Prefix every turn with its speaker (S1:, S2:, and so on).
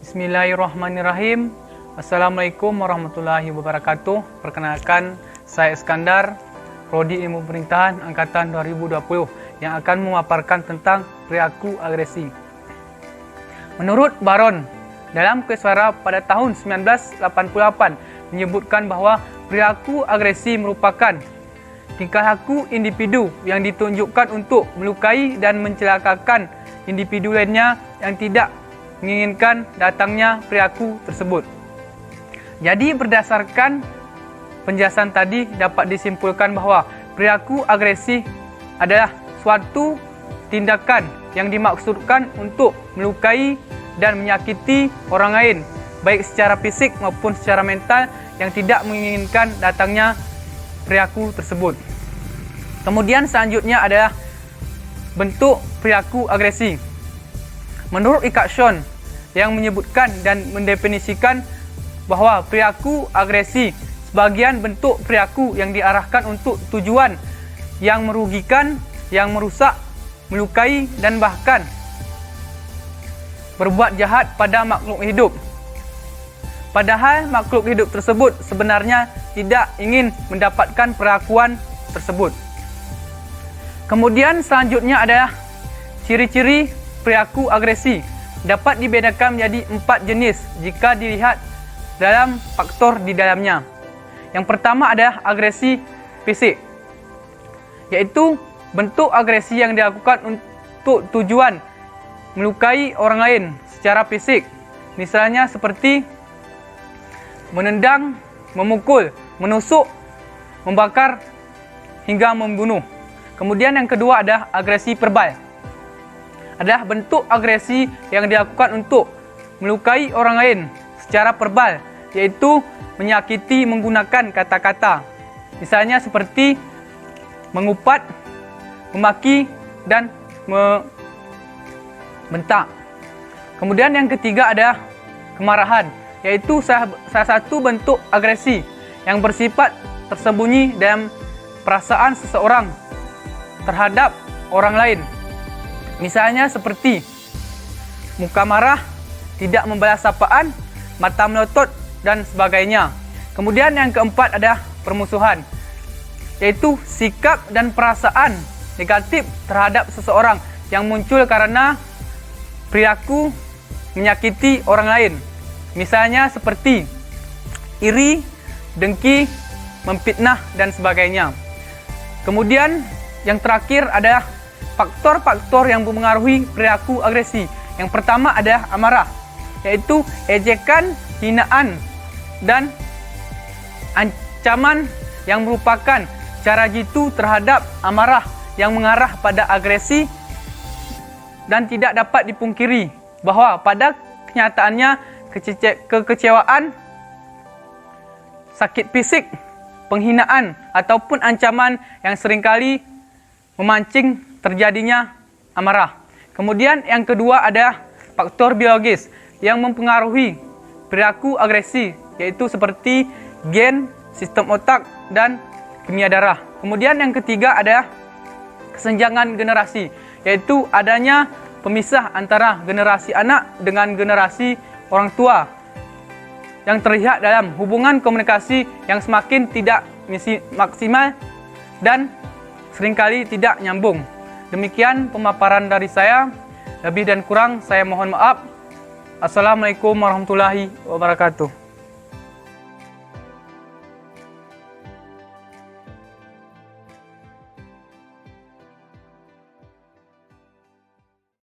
S1: Bismillahirrahmanirrahim. Assalamualaikum warahmatullahi wabarakatuh. Perkenalkan, saya Iskandar, Prodi Ilmu Pemerintahan Angkatan 2020 yang akan memaparkan tentang perilaku agresi. Menurut Baron, dalam kes suara pada tahun 1988 menyebutkan bahawa perilaku agresi merupakan tingkah laku individu yang ditunjukkan untuk melukai dan mencelakakan individu lainnya yang tidak menginginkan datangnya perilaku tersebut. Jadi berdasarkan penjelasan tadi dapat disimpulkan bahawa perilaku agresi adalah suatu tindakan yang dimaksudkan untuk melukai dan menyakiti orang lain, baik secara fisik maupun secara mental, yang tidak menginginkan datangnya perilaku tersebut. Kemudian selanjutnya adalah bentuk perilaku agresi. Menurut Ikakson yang menyebutkan dan mendefinisikan bahawa perilaku agresi sebagian bentuk perilaku yang diarahkan untuk tujuan yang merugikan, yang merusak, melukai dan bahkan berbuat jahat pada makhluk hidup. Padahal makhluk hidup tersebut sebenarnya tidak ingin mendapatkan perlakuan tersebut. Kemudian selanjutnya adalah ciri-ciri perilaku agresi. Dapat dibedakan menjadi 4 jenis jika dilihat dalam faktor di dalamnya. Yang pertama adalah agresi fisik, yaitu bentuk agresi yang dilakukan untuk tujuan melukai orang lain secara fisik. Misalnya seperti menendang, memukul, menusuk, membakar hingga membunuh. Kemudian yang kedua adalah agresi verbal. Adalah bentuk agresi yang dilakukan untuk melukai orang lain secara verbal, yaitu menyakiti menggunakan kata-kata. Misalnya seperti mengupat, memaki, dan membentak. Kemudian yang ketiga adalah kemarahan, yaitu salah satu bentuk agresi yang bersifat tersembunyi dalam perasaan seseorang terhadap orang lain. Misalnya seperti muka marah, tidak membalas sapaan, mata melotot dan sebagainya. Kemudian yang keempat adalah permusuhan, yaitu sikap dan perasaan negatif terhadap seseorang yang muncul karena perilaku menyakiti orang lain. Misalnya seperti iri, dengki, memfitnah dan sebagainya. Kemudian yang terakhir adalah faktor-faktor yang mempengaruhi perilaku agresi. Yang pertama adalah amarah, yaitu ejekan, hinaan dan ancaman yang merupakan cara jitu terhadap amarah yang mengarah pada agresi, dan tidak dapat dipungkiri bahawa pada kenyataannya kekecewaan, sakit fisik, penghinaan ataupun ancaman yang seringkali memancing terjadinya amarah. Kemudian yang kedua adalah faktor biologis yang mempengaruhi perilaku agresi, yaitu seperti gen, sistem otak, dan kimia darah. Kemudian yang ketiga adalah kesenjangan generasi, yaitu adanya pemisah antara generasi anak dengan generasi orang tua yang terlihat dalam hubungan komunikasi yang semakin tidak maksimal dan seringkali tidak nyambung. Demikian pemaparan dari saya. Lebih dan kurang saya mohon maaf. Assalamualaikum warahmatullahi wabarakatuh.